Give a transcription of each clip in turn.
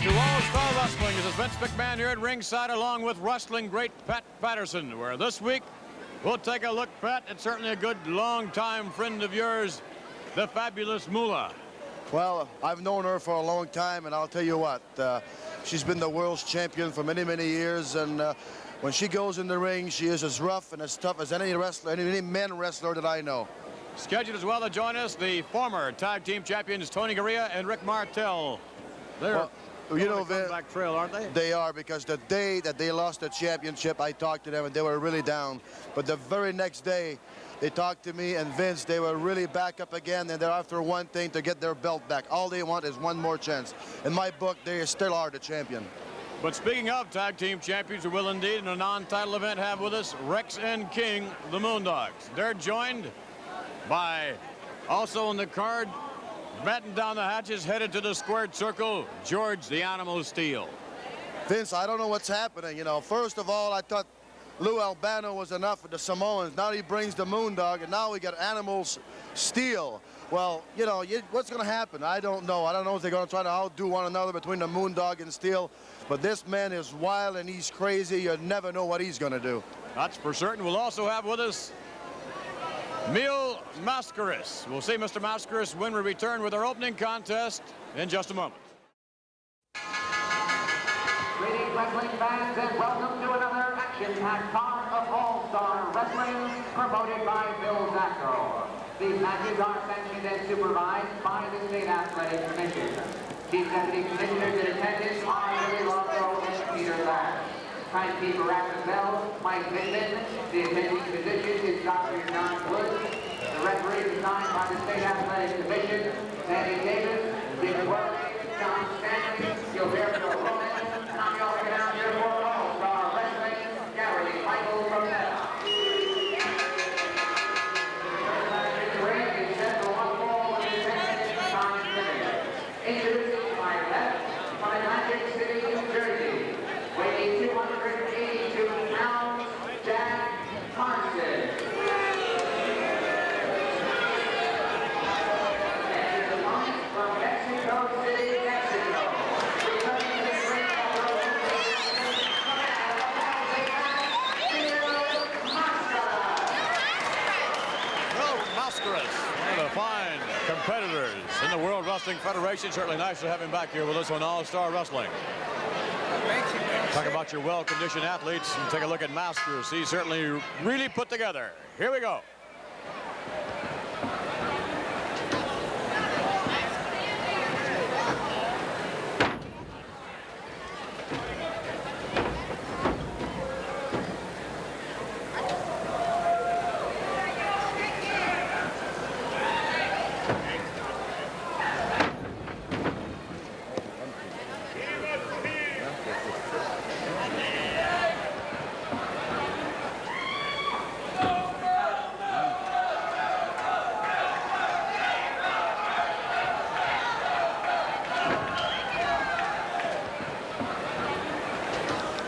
to All-Star Wrestling. This is Vince McMahon here at ringside along with wrestling great Pat Patterson, where this week we'll take a look, Pat, at certainly a good long-time friend of yours, the fabulous Moolah. Well, I've known her for a long time, and I'll tell you what, she's been the world's champion for many, many years, and when she goes in the ring, she is as rough and as tough as any wrestler, any men wrestler that I know. Scheduled as well to join us, the former tag team champions Tony Garea and Rick Martel. They're you know, comeback trail, aren't they? They are, because the day that they lost the championship, I talked to them and they were really down. But the very next day, they talked to me and Vince. They were really back up again, and they're after one thing: to get their belt back. All they want is one more chance. In my book, they still are the champion. But speaking of tag team champions, we will indeed, in a non-title event, have with us Rex and King, the Moondogs. They're joined by, also on the card, batten down the hatches, headed to the squared circle, George the Animal Steel. Vince, I don't know what's happening. You know, first of all, I thought Lou Albano was enough with the Samoans. Now he brings the Moondog, and now we got Animals Steel. Well, you know, what's going to happen? I don't know. I don't know if they're going to try to outdo one another between the Moondog and Steel. But this man is wild and he's crazy. You never know what he's going to do. That's for certain. We'll also have with us Mil Mascaris. We'll see Mr. Mascaris when we return with our opening contest in just a moment. Greetings, wrestling fans, and welcome to another action-packed card of All-Star Wrestling, promoted by Bill Zacco. These matches are sanctioned and supervised by the State Athletic Commission. Chief Deputy Commissioners in attendance are Billy Largo and Peter Lash. Timekeeper at the bell, Mike Midman. The attending physician is Dr. John Woods. The referee is signed by the State Athletic Commission, Sandy Davis, Dick Worley, John Stanley, Gilberto Roman, and I'm your down here for All-Star Wrestling, Gary Michael from Meta. Introducing my left, from Atlantic City, New Jersey, weighing 282 pounds, Jack Carson. And his opponent from Mexico City, Mexico. Returning to the ring Mascaris, one of the fine competitors in the World Wrestling Federation. Certainly nice to have him back here with us on All-Star Wrestling. Talk about your well-conditioned athletes and take a look at Mascaris. He's certainly really put together. Here we go.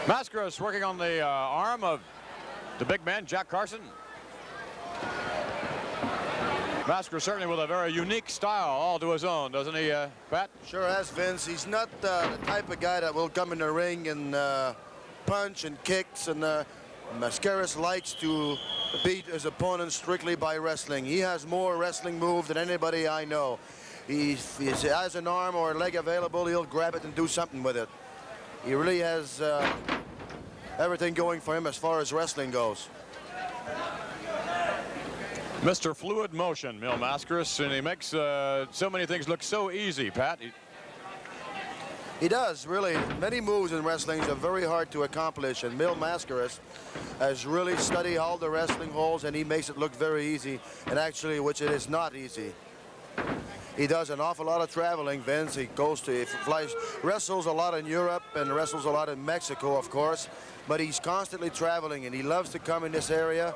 Mascaris working on the arm of the big man, Jack Carson. Mascaris certainly with a very unique style all to his own, doesn't he, Pat? Sure has, Vince. He's not the type of guy that will come in the ring and punch and kicks, and Mascaris likes to beat his opponent strictly by wrestling. He has more wrestling moves than anybody I know. If he has an arm or a leg available, he'll grab it and do something with it. He really has everything going for him as far as wrestling goes. Mr. Fluid Motion, Mil Mascaris, and he makes so many things look so easy, Pat. He does, really. Many moves in wrestling are very hard to accomplish, and Mil Mascaris has really studied all the wrestling holds, and he makes it look very easy, and actually, which it is not easy. He does an awful lot of traveling, Vince. He wrestles a lot in Europe and wrestles a lot in Mexico, of course, but he's constantly traveling, and he loves to come in this area,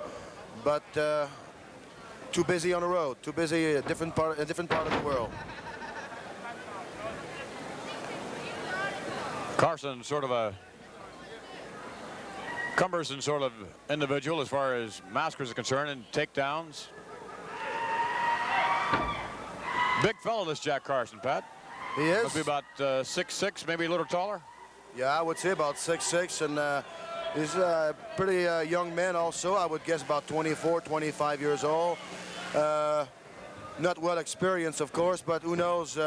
but too busy on the road, too busy a different part of the world. Carson, sort of a cumbersome sort of individual as far as Mascaris is concerned, and takedowns. Big fellow, this Jack Carson, Pat. He is. Must be about 6'6", maybe a little taller. Yeah, I would say about 6'6", and he's a pretty young man also. I would guess about 24, 25 years old. Not well experienced, of course, but who knows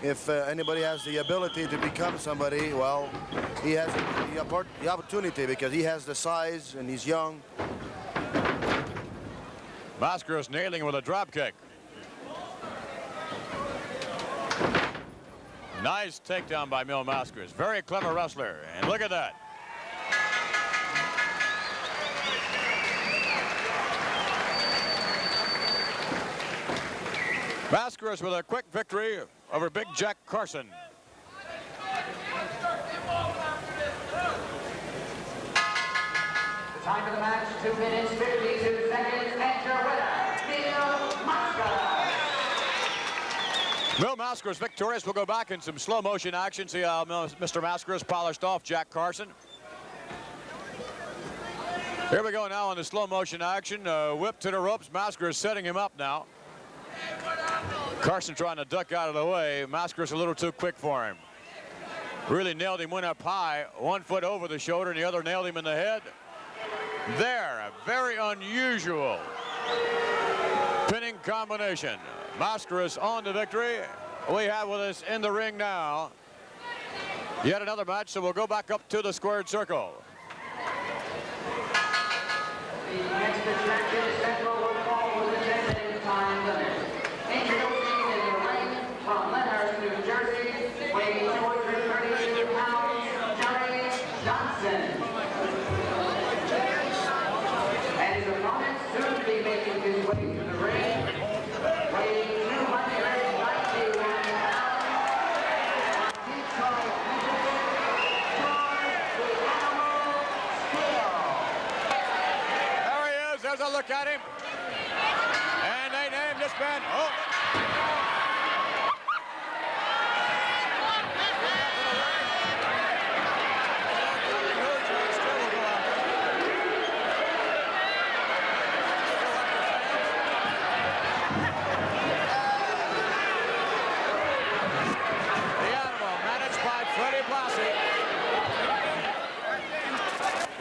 if anybody has the ability to become somebody. Well, he has the opportunity because he has the size and he's young. Mascaras nailing with a drop kick. Nice takedown by Mil Mascaras. Very clever wrestler. And look at that. Mascaras with a quick victory over Big Jack Carson. The time of the match, 2 minutes, 52 seconds, and your winner, Mil Mascaras. Mil Mascaras victorious. We'll go back in some slow motion action, see how Mr. Mascaras polished off Jack Carson. Here we go now on the slow motion action. Whip to the ropes. Mascaras setting him up now. Carson trying to duck out of the way. Mascaras a little too quick for him. Really nailed him, went up high. 1 foot over the shoulder and the other nailed him in the head. There, a very unusual pinning combination. Mascaras on to victory. We have with us in the ring now yet another match, so we'll go back up to the squared circle. The next attraction is Central will fall with a 10-minute time limit. Introducing in the ring from Lyndhurst, New Jersey, weighing 232 pounds, Johnny Johnson. And his opponent soon to be making his way to the ring, weighing 291 pounds, Detroit, There he is. There's a look at him. And they named this man. Oh.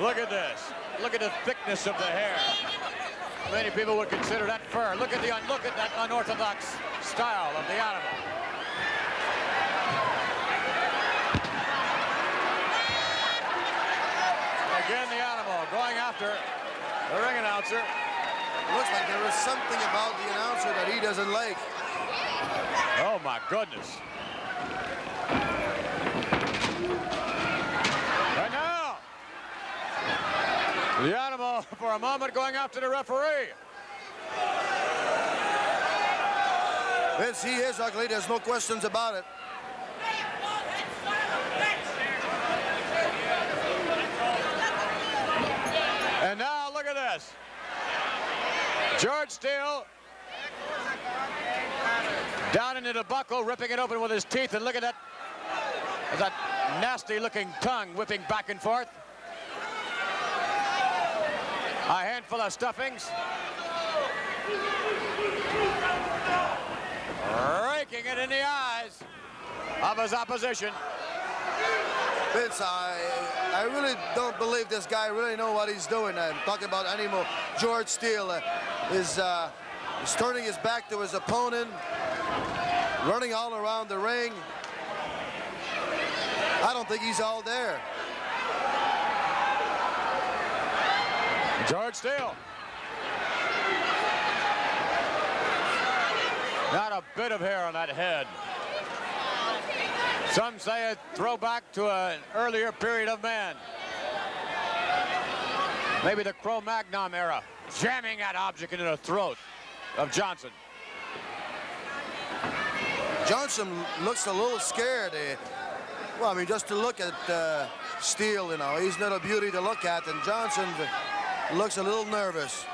Look at this. Look at the thickness of the hair. Many people would consider that fur. Look at that unorthodox style of the animal. Again, the animal going after the ring announcer. Looks like there is something about the announcer that he doesn't like. Oh my goodness. And now, the animal for a moment going after the referee. Vince, he is ugly. There's no questions about it. And now look at this. George Steele down into the buckle, ripping it open with his teeth, and look at that nasty looking tongue whipping back and forth. A handful of stuffings. Raking it in the eyes of his opposition. Vince, I really don't believe this guy really know what he's doing. I'm talking about animal. George Steele is turning his back to his opponent, running all around the ring. I don't think he's all there. George Steele. Not a bit of hair on that head. Some say a throwback to an earlier period of man. Maybe the Cro-Magnon era, jamming that object into the throat of Johnson. Johnson looks a little scared. Well, I mean, just to look at Steele, you know, he's not a beauty to look at, and Johnson looks a little nervous.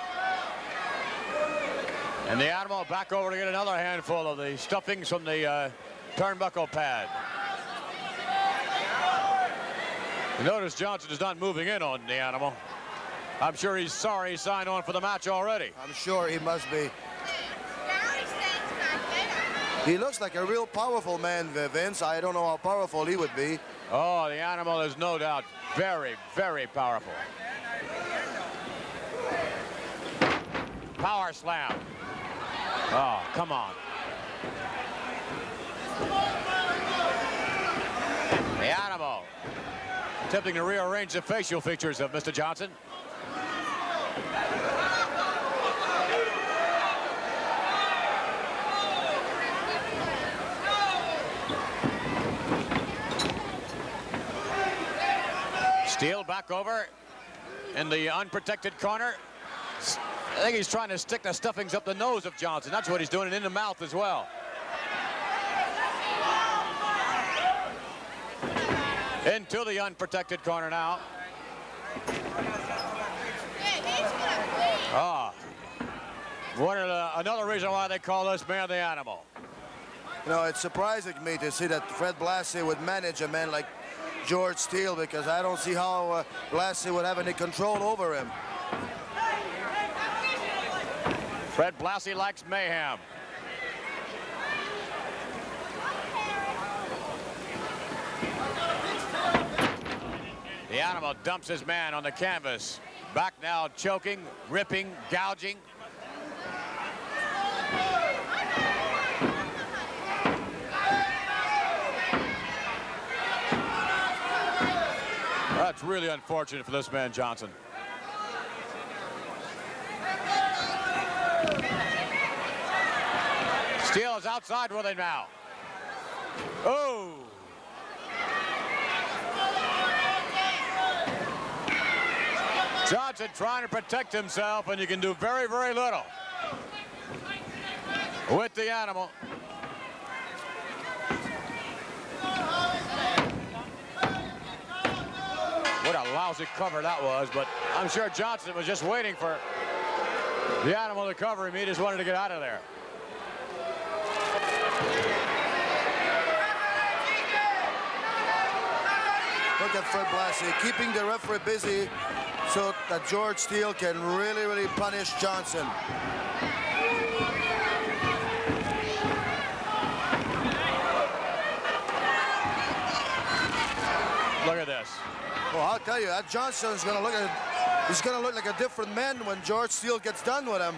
And the animal back over to get another handful of the stuffings from the turnbuckle pad. You notice Johnson is not moving in on the animal. I'm sure he's sorry he signed on for the match already. I'm sure he must be. He looks like a real powerful man, Vince. I don't know how powerful he would be. Oh, the animal is no doubt very, very powerful. Power slam. Oh, come on. The animal attempting to rearrange the facial features of Mr. Johnson. Steele back over in the unprotected corner. I think he's trying to stick the stuffings up the nose of Johnson. That's what he's doing, and in the mouth as well. Into the unprotected corner now. Ah, another reason why they call this man the animal. You know, it's surprising me to see that Fred Blassie would manage a man like George Steele, because I don't see how Blassie would have any control over him. Fred Blassie likes mayhem. The animal dumps his man on the canvas. Back now, choking, ripping, gouging. That's really unfortunate for this man, Johnson. Steele is outside with him now. Oh! Johnson trying to protect himself, and you can do very, very little with the animal. What a lousy cover that was, but I'm sure Johnson was just waiting for the animal to cover him. He just wanted to get out of there. Look at Fred Blassie keeping the referee busy so that George Steele can really, really punish Johnson. Look at this. Well, I'll tell you, that Johnson is going to he's going to look like a different man when George Steele gets done with him.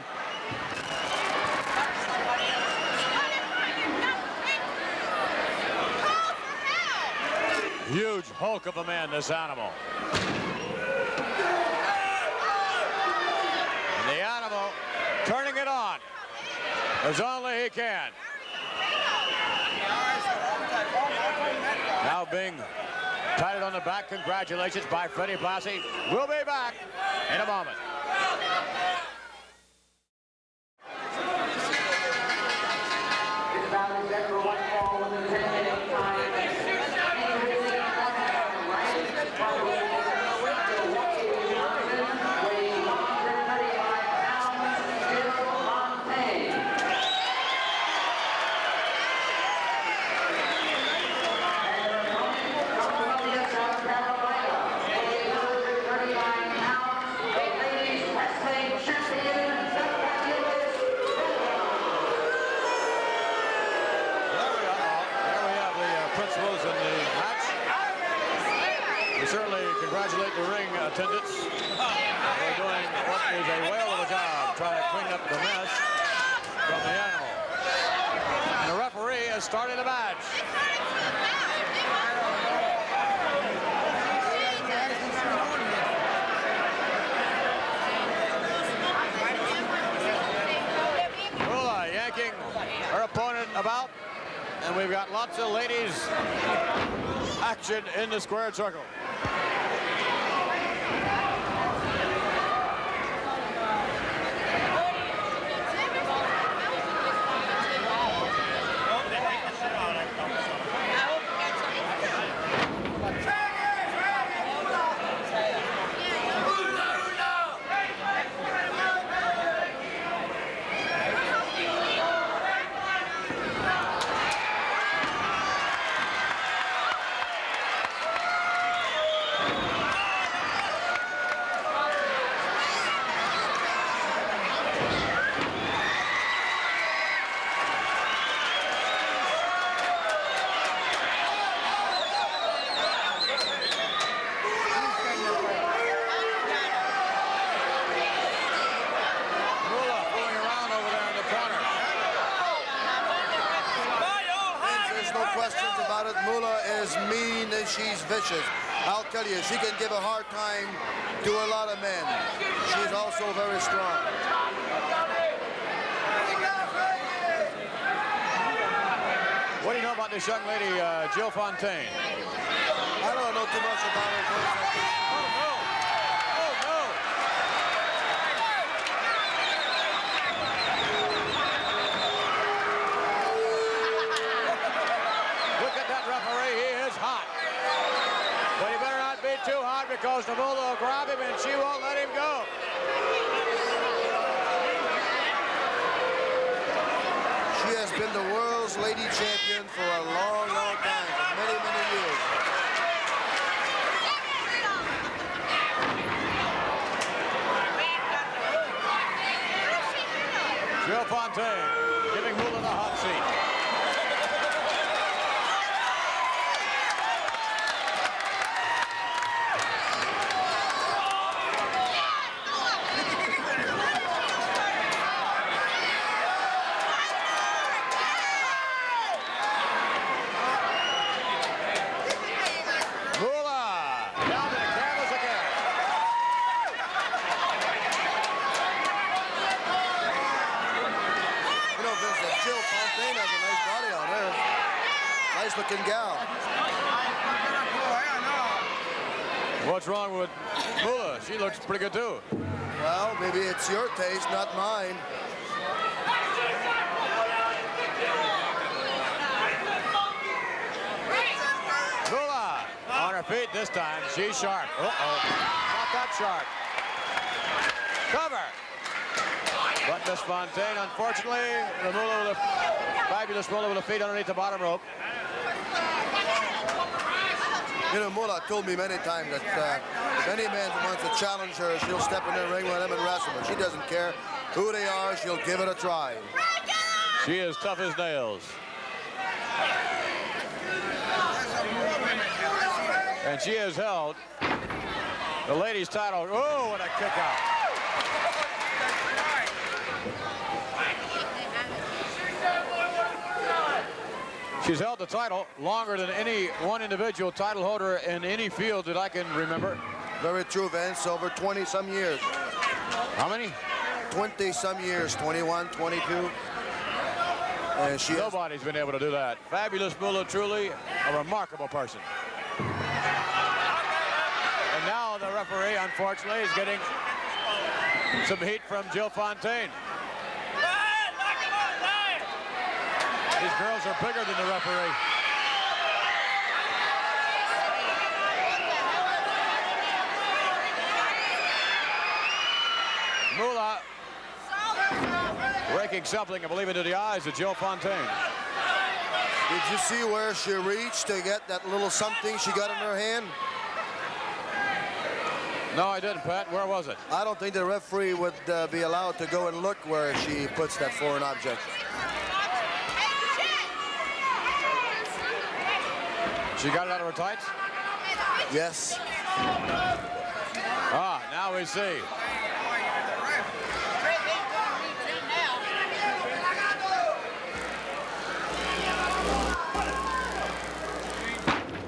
Huge hulk of a man, this animal. And the animal turning it on as only he can. Now being patted on the back. Congratulations by Freddie Blassie. We'll be back in a moment. Congratulate the ring attendants. They're doing what is a whale of a job trying to clean up the mess from the animal. And the referee has started the match. Hula yanking her opponent about, and we've got lots of ladies action in the squared circle. she's vicious. I'll tell you, she can give a hard time to a lot of men. She's also very strong. What do you know about this young lady, Jill Fontaine? I don't know too much about her. Oh, no. Oh, no. Look at that referee. He is hot. But he better not be too hot because the Moolah will grab him and she won't let him go. She has been the world's lady champion for a long, long time, for many, many years. Jill Fontaine giving Moolah the hot seat. Looking gal. What's wrong with Moolah? She looks pretty good too. Well, maybe it's your taste, not mine. Moolah on her feet this time. She's sharp. Uh-oh. Not that sharp. Cover. But Miss Fontaine, unfortunately, the Moolah with a fabulous Moolah with a feet underneath the bottom rope. You know, Moolah told me many times that if any man wants to challenge her, she'll step in the ring with him and wrestle him. She doesn't care who they are, she'll give it a try. She is tough as nails. And she has held the ladies' title. Oh, what a kick out. She's held the title longer than any one individual title holder in any field that I can remember. Very true, Vince. Over 20-some years. How many? 20-some years. 21, 22. And Nobody's been able to do that. Fabulous Moolah, truly a remarkable person. And now the referee, unfortunately, is getting some heat from Jill Fontaine. These girls are bigger than the referee. Moolah raking something, I believe, into the eyes of Jill Fontaine. Did you see where she reached to get that little something she got in her hand? No, I didn't, Pat. Where was it? I don't think the referee would be allowed to go and look where she puts that foreign object. She got it out of her tights? Yes. Ah, now we see.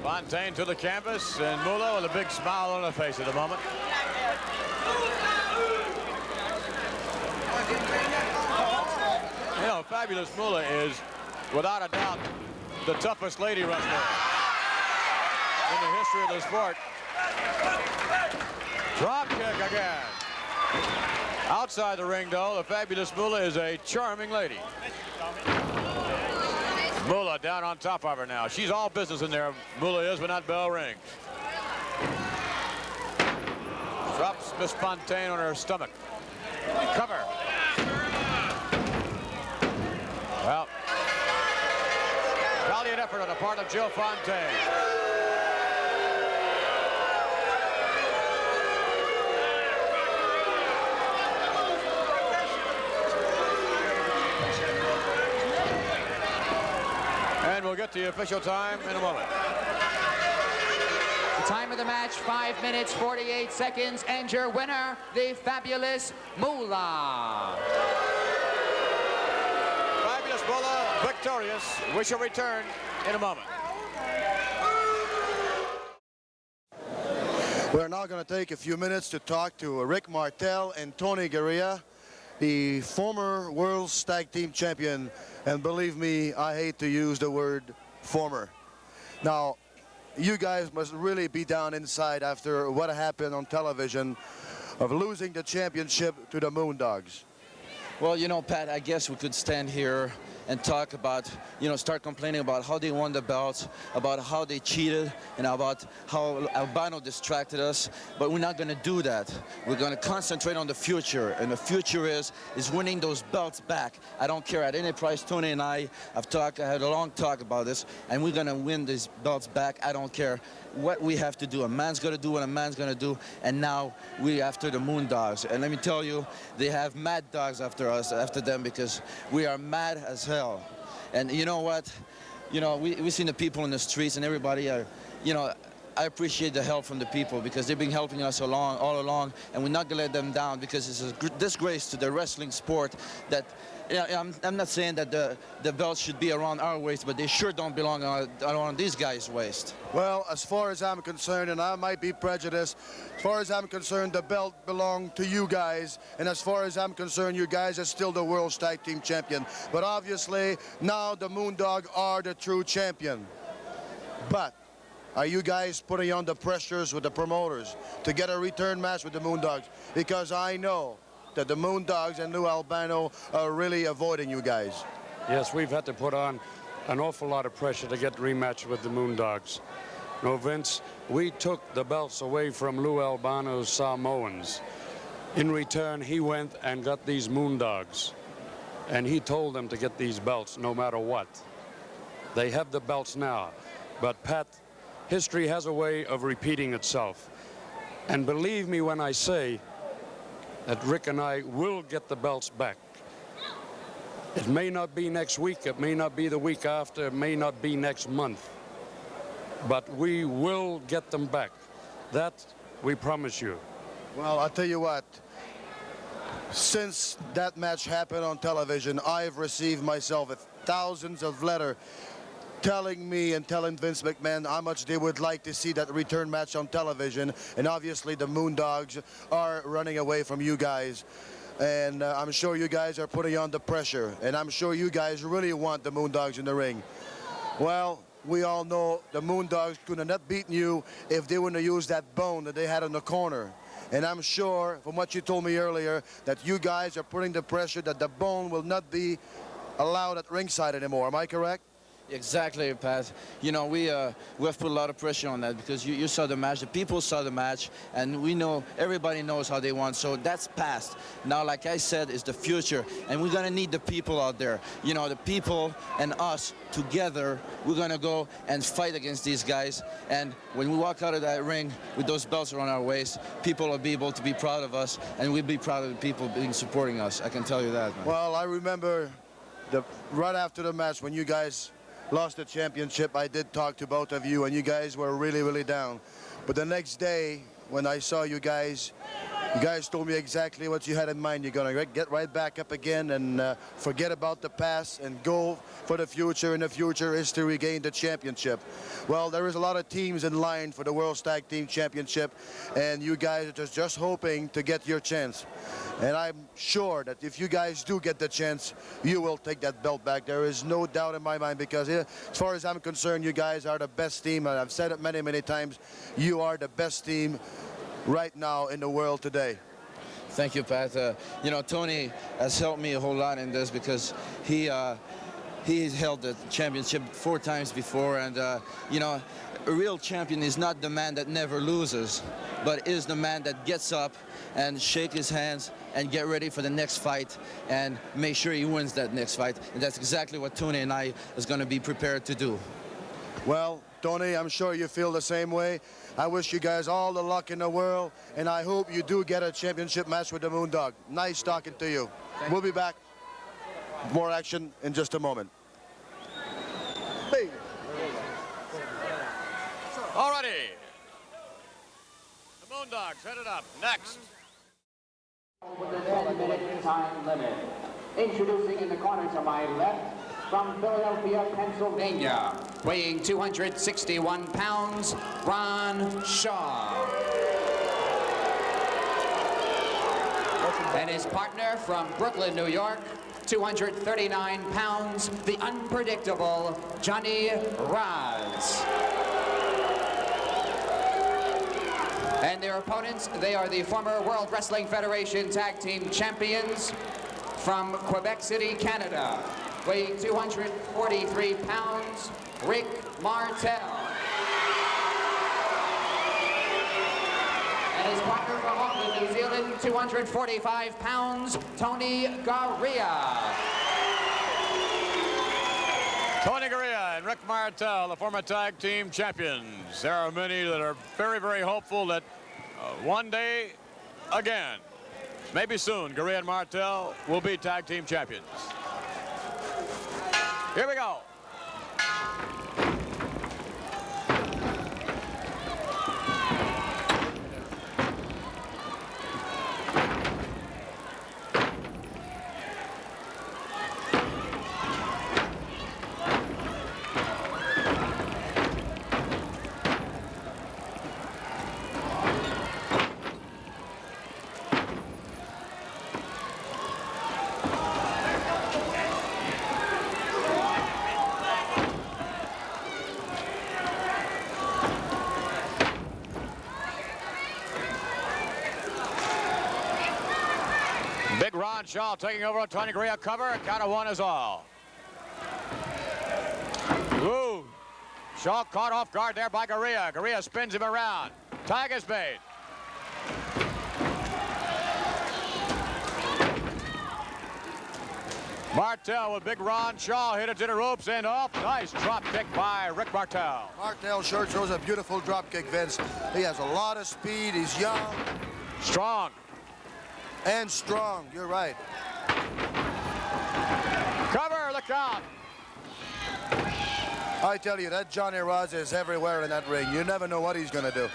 Fontaine to the canvas, and Moolah with a big smile on her face at the moment. You know, Fabulous Moolah is, without a doubt, the toughest lady wrestler in the history of the sport. Drop kick again. Outside the ring, though, the Fabulous Moolah is a charming lady. Moolah down on top of her now. She's all business in there. Moolah is when that bell rings. Drops Miss Fontaine on her stomach. Cover. Well, valiant effort on the part of Jill Fontaine. And we'll get the official time in a moment. The time of the match, 5 minutes, 48 seconds, and your winner, the Fabulous Moolah. Fabulous Moolah victorious. We shall return in a moment. We're now going to take a few minutes to talk to Rick Martel and Tony Garea, the former World Tag Team Champion. And believe me, I hate to use the word former. Now, you guys must really be down inside after what happened on television of losing the championship to the Moondogs. Well, you know, Pat, I guess we could stand here and talk about, you know, start complaining about how they won the belts, about how they cheated, and about how Albano distracted us. But we're not going to do that. We're going to concentrate on the future, and the future is winning those belts back. I don't care at any price. Tony and I have had a long talk about this, and we're going to win these belts back. I don't care what we have to do. A man's going to do what a man's going to do, and now we're after the Moondogs. And let me tell you, they have mad dogs after us, after them, because we are mad as hell. And you know what? You know, we've seen the people in the streets and everybody, you know, I appreciate the help from the people because they've been helping us all along, and we're not going to let them down because it's a disgrace to the wrestling sport that, I'm not saying that the belts should be around our waist, but they sure don't belong around these guys' waist. Well, as far as I'm concerned, and I might be prejudiced, as far as I'm concerned, the belt belonged to you guys, and as far as I'm concerned, you guys are still the World Tag Team Champion. But obviously, now the Moondog are the true champion. But are you guys putting on the pressures with the promoters to get a return match with the Moondogs? Because I know that the Moondogs and Lou Albano are really avoiding you guys. Yes, we've had to put on an awful lot of pressure to get rematch with the Moondogs. No, Vince, we took the belts away from Lou Albano's Samoans. In return, he went and got these Moondogs, and he told them to get these belts no matter what. They have the belts now, but Pat, history has a way of repeating itself. And believe me when I say that Rick and I will get the belts back. It may not be next week, it may not be the week after, it may not be next month, but we will get them back. That we promise you. Well, I'll tell you what, since that match happened on television, I've received myself thousands of letters telling me and telling Vince McMahon how much they would like to see that return match on television. And obviously the Moondogs are running away from you guys. And I'm sure you guys are putting on the pressure. And I'm sure you guys really want the Moondogs in the ring. Well, we all know the Moondogs could have not beaten you if they wouldn't have used that bone that they had in the corner. And I'm sure, from what you told me earlier, that you guys are putting the pressure that the bone will not be allowed at ringside anymore. Am I correct? Exactly, Pat. You know, we have put a lot of pressure on that because you saw the match, the people saw the match, and we know, everybody knows how they want, so that's past. Now, like I said, is the future, and we're going to need the people out there. You know, the people and us together, we're going to go and fight against these guys, and when we walk out of that ring with those belts around our waist, people will be able to be proud of us, and we'll be proud of the people being supporting us. I can tell you that, man. Well, I remember right after the match when you guys lost the championship, I did talk to both of you, and you guys were really, really down. But the next day, when I saw you guys told me exactly what you had in mind. You're going to get right back up again and forget about the past and go for the future, and the future is to regain the championship. Well, there is a lot of teams in line for the World Tag Team Championship, and you guys are just hoping to get your chance. And I'm sure that if you guys do get the chance, you will take that belt back. There is no doubt in my mind, because as far as I'm concerned, you guys are the best team, and I've said it many, many times. You are the best team right now in the world today. Thank you, Pat. You know, Tony has helped me a whole lot in this because he's held the championship 4 times before, and you know, a real champion is not the man that never loses, but is the man that gets up and shake his hands and get ready for the next fight and make sure he wins that next fight. And that's exactly what Tony and I is going to be prepared to do. Well, Tony, I'm sure you feel the same way. I wish you guys all the luck in the world, and I hope you do get a championship match with the Moondog. Nice talking to you. We'll be back. More action in just a moment. Hey. All righty. The Moondogs headed up next. With a 10-minute time limit. Introducing in the corner to my left, from Philadelphia, Pennsylvania, weighing 261 pounds, Ron Shaw. And his partner from Brooklyn, New York, 239 pounds, the unpredictable Johnny Raz. And their opponents, they are the former World Wrestling Federation Tag Team Champions from Quebec City, Canada, weighing 243 pounds, Rick Martel. And his partner from Auckland, New Zealand, 245 pounds, Tony Garea. Tony Garea and Rick Martel, the former tag team champions. There are many that are very, very hopeful that one day, again, maybe soon, Garea and Martel will be tag team champions. Here we go. Big Ron Shaw taking over on Tony Garea cover. Count of one is all. Ooh. Shaw caught off guard there by Garea. Garea spins him around. Tag is made. Martel with Big Ron Shaw hit it to the ropes and off. Nice drop kick by Rick Martel. Martel sure throws a beautiful drop kick, Vince. He has a lot of speed. He's young. Strong. And strong, you're right. Cover, look out. I tell you, that Johnny Raz is everywhere in that ring. You never know what he's going to do.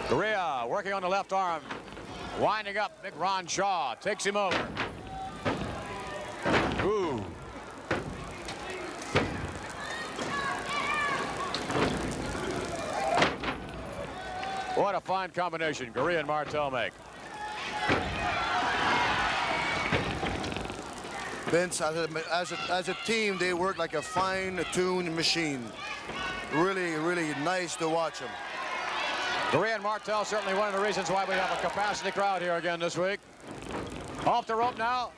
Garea working on the left arm. Winding up, Big Ron Shaw takes him over. Ooh. What a fine combination Garea and Martel make. Vince, as a team, they work like a fine-tuned machine. Really, really nice to watch them. Garea and Martel certainly one of the reasons why we have a capacity crowd here again this week. Off the rope now.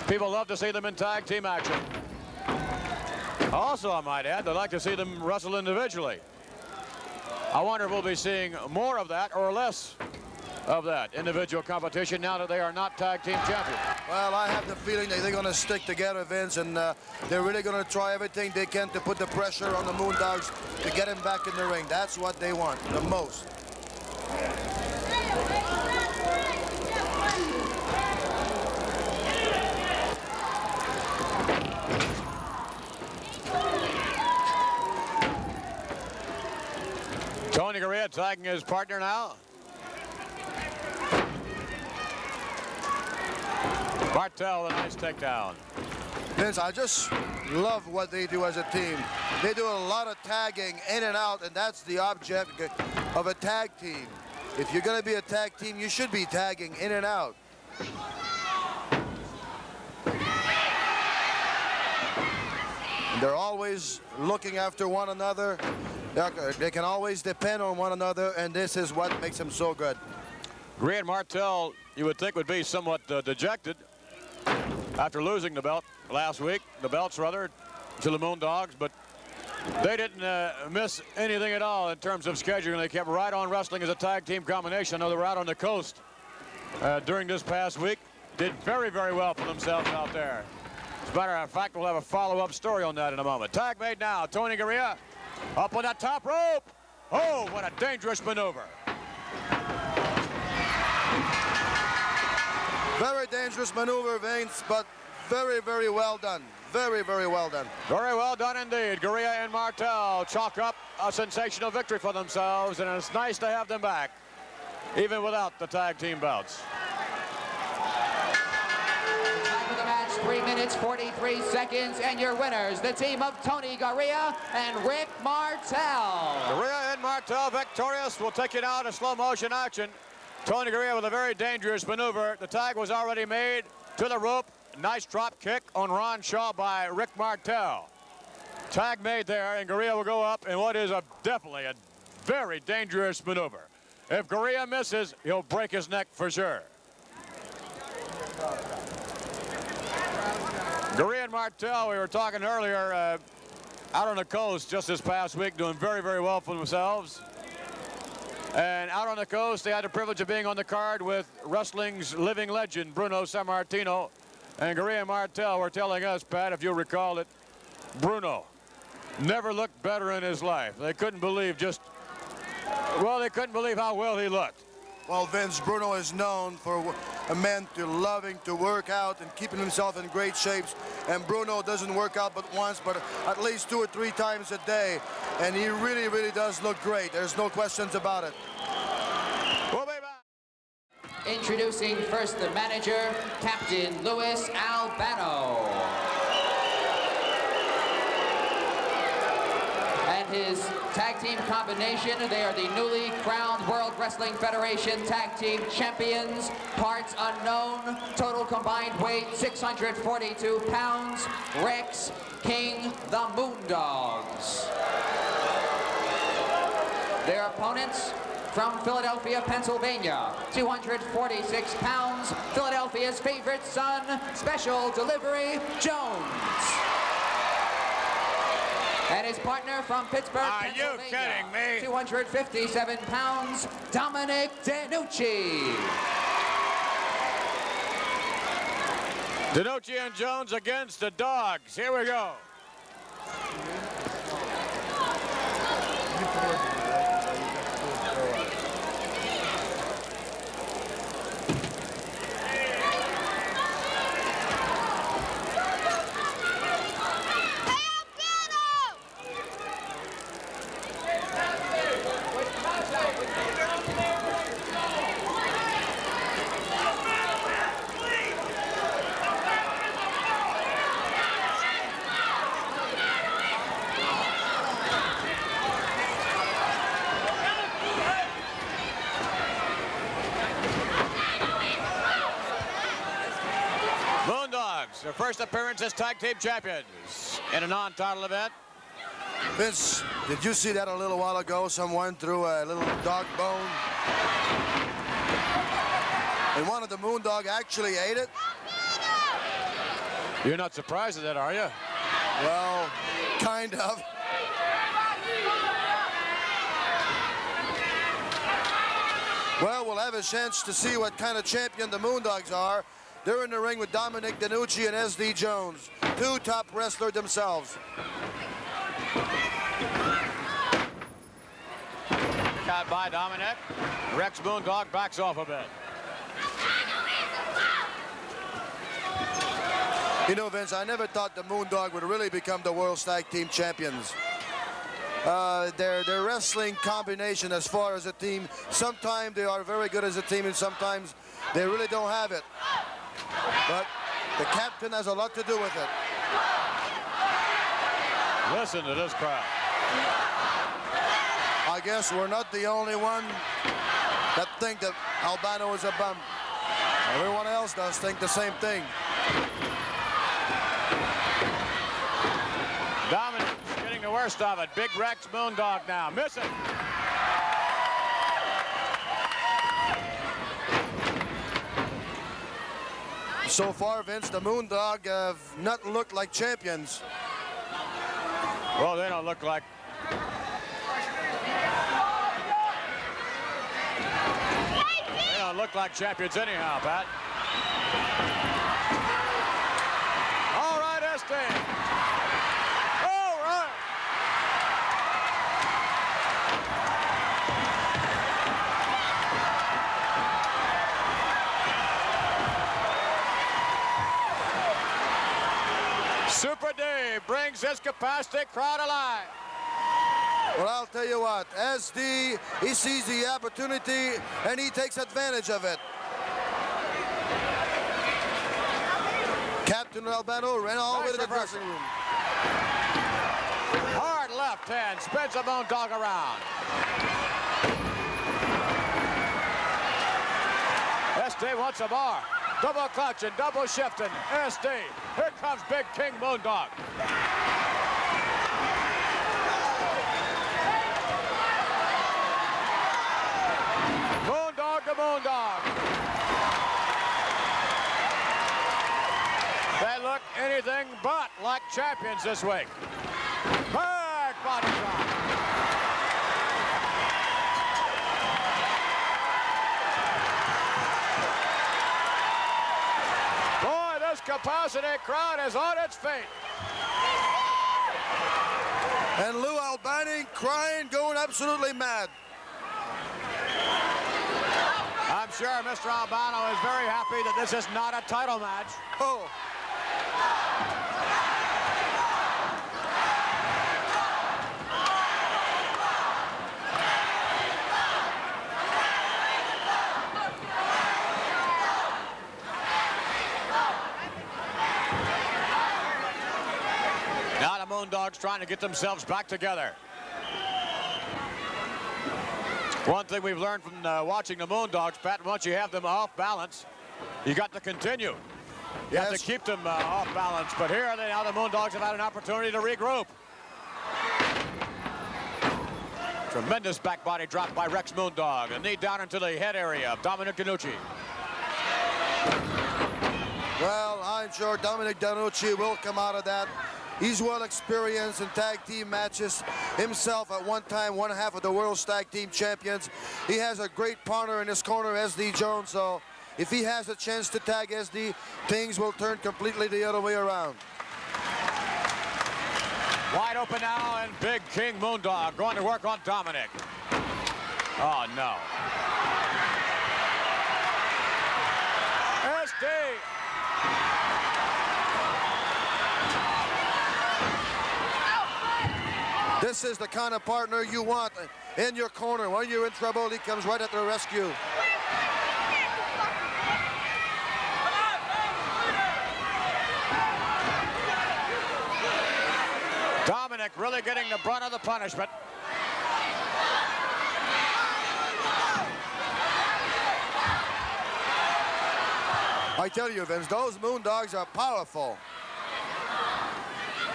People love to see them in tag team action. Also, I might add, they like to see them wrestle individually. I wonder if we'll be seeing more of that or less of that individual competition now that they are not tag team champions. Well, I have the feeling that they're going to stick together, Vince, and they're really going to try everything they can to put the pressure on the Moondogs to get him back in the ring. That's what they want the most. Tony Garea tagging his partner now. Martel, a nice takedown. Vince, I just love what they do as a team. They do a lot of tagging in and out, and that's the object of a tag team. If you're going to be a tag team, you should be tagging in and out. And they're always looking after one another. They can always depend on one another, and this is what makes them so good. Garea and Martel, you would think, would be somewhat dejected after losing the belt last week, the belts rather, to the Moondogs, but they didn't miss anything at all in terms of scheduling. They kept right on wrestling as a tag team combination. I know they were out on the coast during this past week. Did very, very well for themselves out there. As a matter of fact, we'll have a follow-up story on that in a moment. Tag made now. Tony Garea up on that top rope. Oh, what a dangerous maneuver. Very dangerous maneuver, Vince, but very, very well done. Very, very well done. Very well done indeed. Garea and Martel chalk up a sensational victory for themselves, and it's nice to have them back, even without the tag team belts. Time of the match, 3 minutes, 43 seconds, and your winners, the team of Tony Garea and Rick Martel. Garea and Martel. Martel victorious. We'll take you now to slow motion action. Tony Gurria with a very dangerous maneuver. The tag was already made to the rope. Nice drop kick on Ron Shaw by Rick Martel. Tag made there, and Gurria will go up in what is definitely a very dangerous maneuver. If Gurria misses, he'll break his neck for sure. Gurria and Martel, we were talking earlier, out on the coast just this past week, doing very, very well for themselves. And out on the coast, they had the privilege of being on the card with wrestling's living legend, Bruno Sammartino. And Gurria and Martel were telling us, Pat, if you recall it, Bruno never looked better in his life. They couldn't believe they couldn't believe how well he looked. Well, Vince, Bruno is known for a man loving to work out and keeping himself in great shapes. And Bruno doesn't work out but once, but at least 2 or 3 times a day. And he really, really does look great. There's no questions about it. We'll be back. Introducing first the manager, Captain Louis Albano. And his tag team combination, they are the newly crowned World Wrestling Federation Tag Team Champions. Parts unknown, total combined weight 642 pounds. Rex King, the Moondogs. Their opponents from Philadelphia, Pennsylvania, 246 pounds, Philadelphia's favorite son, Special Delivery Jones. And his partner from Pittsburgh, Pennsylvania, you kidding me? 257 pounds, Dominic DeNucci. DeNucci and Jones against the Dogs. Here we go. Their first appearance as tag team champions in a non-title event. Vince, did you see that a little while ago? Someone threw a little dog bone. And one of the Moondog actually ate it. You're not surprised at that, are you? Well, kind of. Well, we'll have a chance to see what kind of champion the Moondogs are. They're in the ring with Dominic DeNucci and SD Jones, 2 top wrestlers themselves. Got by Dominic. Rex Moondog backs off a bit. You know, Vince, I never thought the Moondog would really become the World Tag Team Champions. Their wrestling combination as far as a team, sometimes they are very good as a team and sometimes they really don't have it. But the captain has a lot to do with it. Listen to this crowd. I guess we're not the only one that think that Albano is a bum. Everyone else does think the same thing. Dominic's getting the worst of it. Big Rex Moondog now. Missing. So far, Vince, the Moondog have not looked like champions. Well, they don't look like... They don't look like champions anyhow, Pat. All right, SD. All right. Super Dave brings this capacity crowd alive. Well, I'll tell you what, SD, he sees the opportunity and he takes advantage of it. Captain Albano ran all the way to the dressing room. Hard left 10, spins the Moondog around. SD wants some more. Double clutch and double shifting. SD. Here comes Big King Moondog. Moondog to Moondog. They look anything but like champions this week. Back body drop. Boy, this capacity crowd is on its feet. And Lou Albani crying, going absolutely mad. I'm sure Mr. Albano is very happy that this is not a title match. Oh. Now the Moondogs trying to get themselves back together. One thing we've learned from watching the Moondogs, Pat, once you have them off balance, you got to continue. You have to keep them off balance. But here now the Moondogs have had an opportunity to regroup. Tremendous back body drop by Rex Moondog. A knee down into the head area of Dominic DeNucci. Well, I'm sure Dominic DeNucci will come out of that. He's well experienced in tag team matches. Himself at one time, one half of the world's tag team champions. He has a great partner in his corner, SD Jones. So if he has a chance to tag SD, things will turn completely the other way around. Wide open now, and Big King Moondog going to work on Dominic. Oh, no. SD. This is the kind of partner you want in your corner. When you're in trouble, he comes right at the rescue. Dominic really getting the brunt of the punishment. I tell you, Vince, those Moondogs are powerful.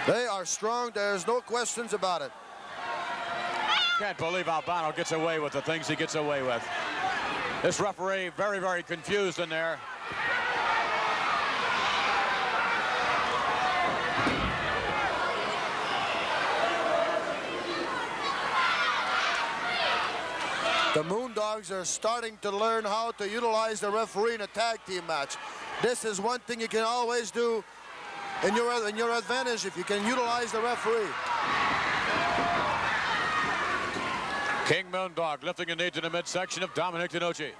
They are strong. There's no questions about it. Can't believe Albano gets away with the things he gets away with. This referee very, very confused in there. The Moondogs are starting to learn how to utilize the referee in a tag team match. This is one thing you can always do in your advantage if you can utilize the referee. King Moondog lifting a knee to the midsection of Dominic DeNucci.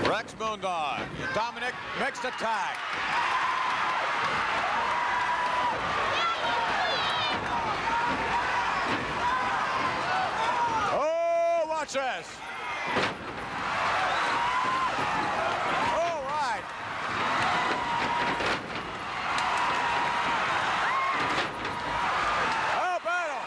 Rex Moondog. Dominic makes the tag. Oh, watch this. All right. Oh, battle.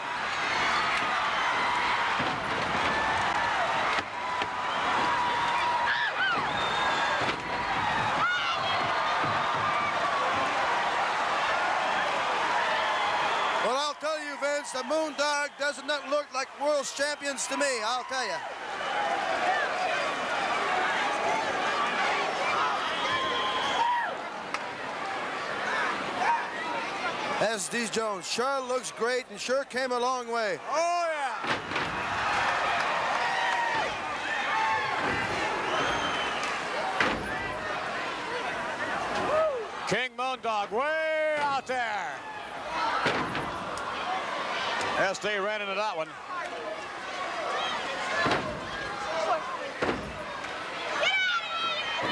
Well, I'll tell you, Vince, the Moondog does not look like world champions to me, I'll tell you. SD Jones sure looks great and sure came a long way. Oh, yeah. King Moondog way out there. SD ran into that one.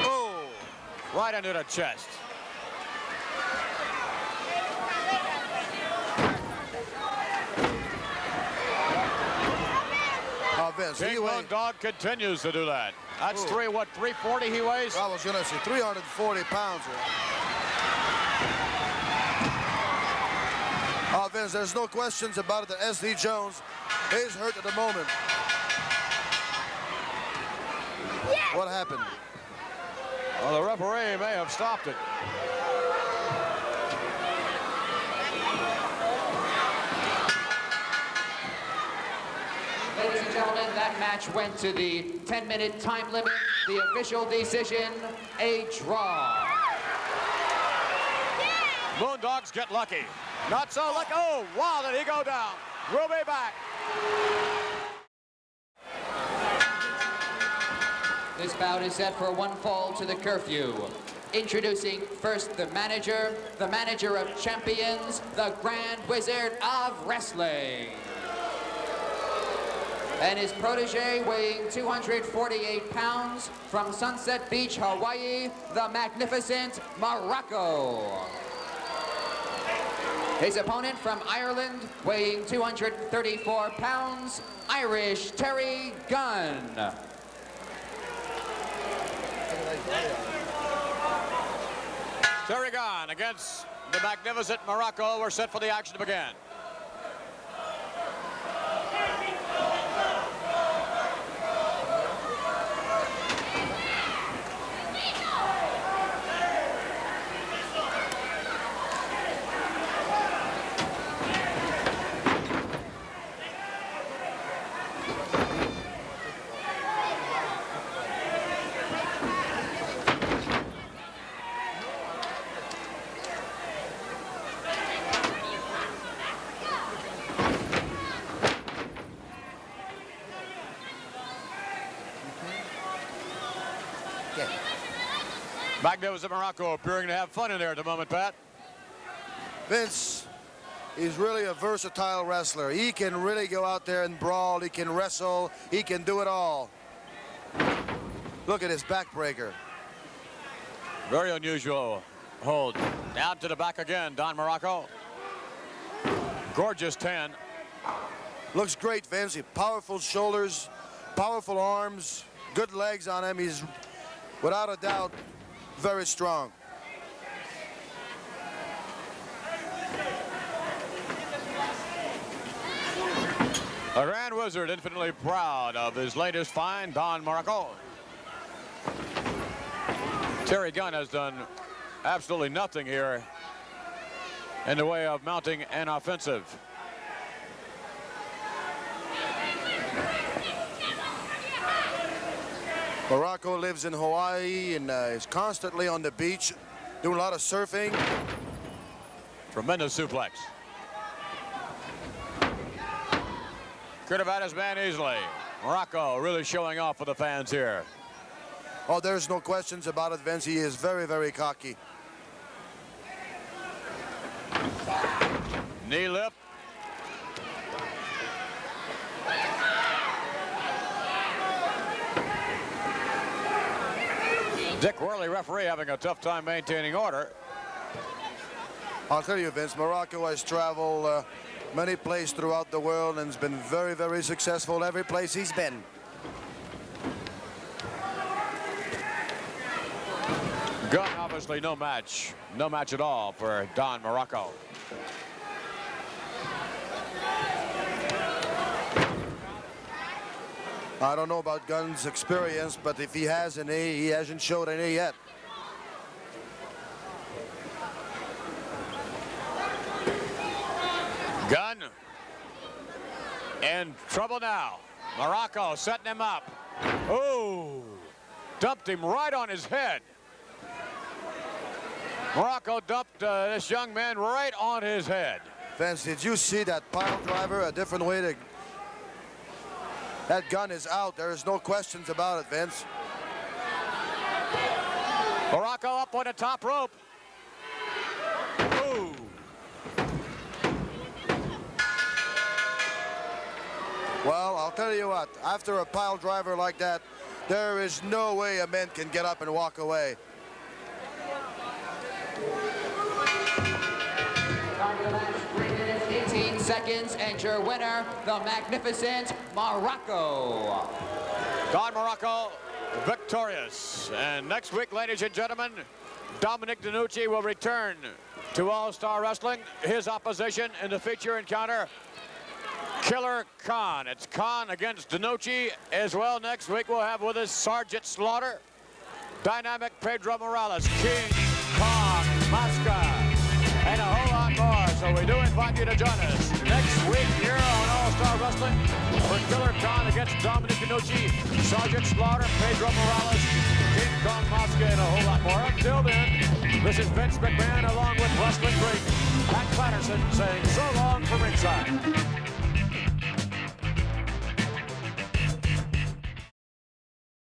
Oh, right into the chest. Vince, Vince. King Moondog continues to do that. That's 340 he weighs? I was going to say 340 pounds. Vince, there's no questions about it that S.D. Jones is hurt at the moment. Yes. What happened? Well, the referee may have stopped it. Ladies and gentlemen, that match went to the 10-minute time limit. The official decision, a draw. Moondogs get lucky. Not so lucky. Oh, wow, did he go down? We'll be back. This bout is set for one fall to the curfew. Introducing first the manager of champions, the Grand Wizard of Wrestling. And his protege, weighing 248 pounds, from Sunset Beach, Hawaii, the magnificent Morocco. His opponent from Ireland, weighing 234 pounds, Irish Terry Gunn. Terry Gunn against the magnificent Morocco. We're set for the action to begin. Magnificent Morocco appearing to have fun in there at the moment, Pat. Vince is really a versatile wrestler. He can really go out there and brawl. He can wrestle. He can do it all. Look at his backbreaker. Very unusual hold. Down to the back again, Don Morocco. Gorgeous 10. Looks great, Vince. Powerful shoulders, powerful arms, good legs on him. He's, without a doubt, very strong. A Grand Wizard infinitely proud of his latest find, Don Morocco. Terry Gunn has done absolutely nothing here in the way of mounting an offensive. Morocco lives in Hawaii and is constantly on the beach, doing a lot of surfing. Tremendous suplex. Could have had his man easily. Morocco really showing off for the fans here. Oh, there's no questions about it, Vince. He is very, very cocky. Knee lift. Dick Worley, referee, having a tough time maintaining order. I'll tell you, Vince, Morocco has traveled many places throughout the world and has been very, very successful every place he's been. Gunn, obviously no match at all for Don Morocco. I don't know about Gunn's experience, but if he has any, he hasn't showed any yet. Gunn in trouble now. Morocco setting him up. Oh, dumped him right on his head. Morocco dumped this young man right on his head. Vince, did you see that pile driver? A different way to... That Gunn is out. There is no questions about it, Vince. Morocco up on the top rope. Ooh. Well, I'll tell you what. After a pile driver like that, there is no way a man can get up and walk away. Time of the match, 3 minutes, 18 seconds. seconds, and your winner, the magnificent Morocco. Don Morocco, victorious. And next week, ladies and gentlemen, Dominic DeNucci will return to All-Star Wrestling. His opposition in the feature encounter, Killer Khan. It's Khan against DeNucci as well. Next week, we'll have with us Sergeant Slaughter, Dynamic Pedro Morales, King Kong Masca, and a whole lot more. So we do invite you to join us next week here on All-Star Wrestling for Killer Khan against Dominic DeNucci, Sergeant Slaughter, Pedro Morales, King Kong Masca, and a whole lot more. Until then, this is Vince McMahon along with Wrestling Great Pat Patterson saying so long from ringside.